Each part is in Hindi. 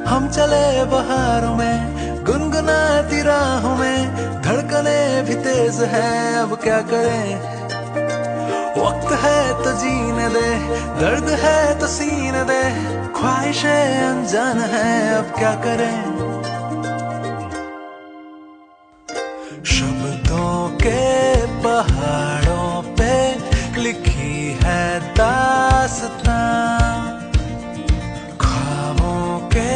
हम चले बहारों में गुनगुनाती राहों में, धड़कने भी तेज है अब क्या करें। वक्त है तो जीने दे, दर्द है तो सीने दे, ख्वाहिशें अनजान है अब क्या करें। शब्दों के पहाड़ों पे लिखी है दास्तां, ख्वाबों के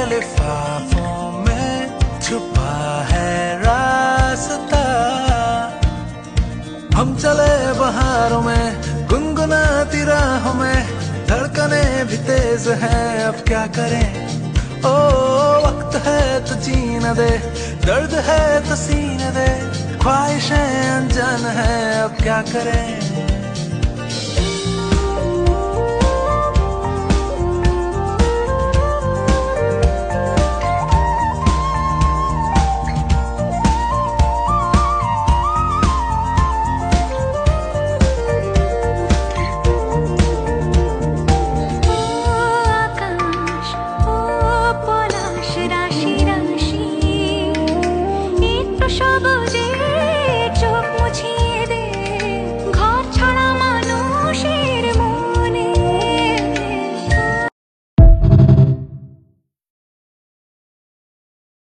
लिफाफों में छुपा है रास्ता। हम चले बहारों में गुनगुनाती राहों में, धड़कने भी तेज है अब क्या करें। ओ वक्त है तो जीने दे, दर्द है तो सीने दे, ख्वाहिशें अनजान है अब क्या करें।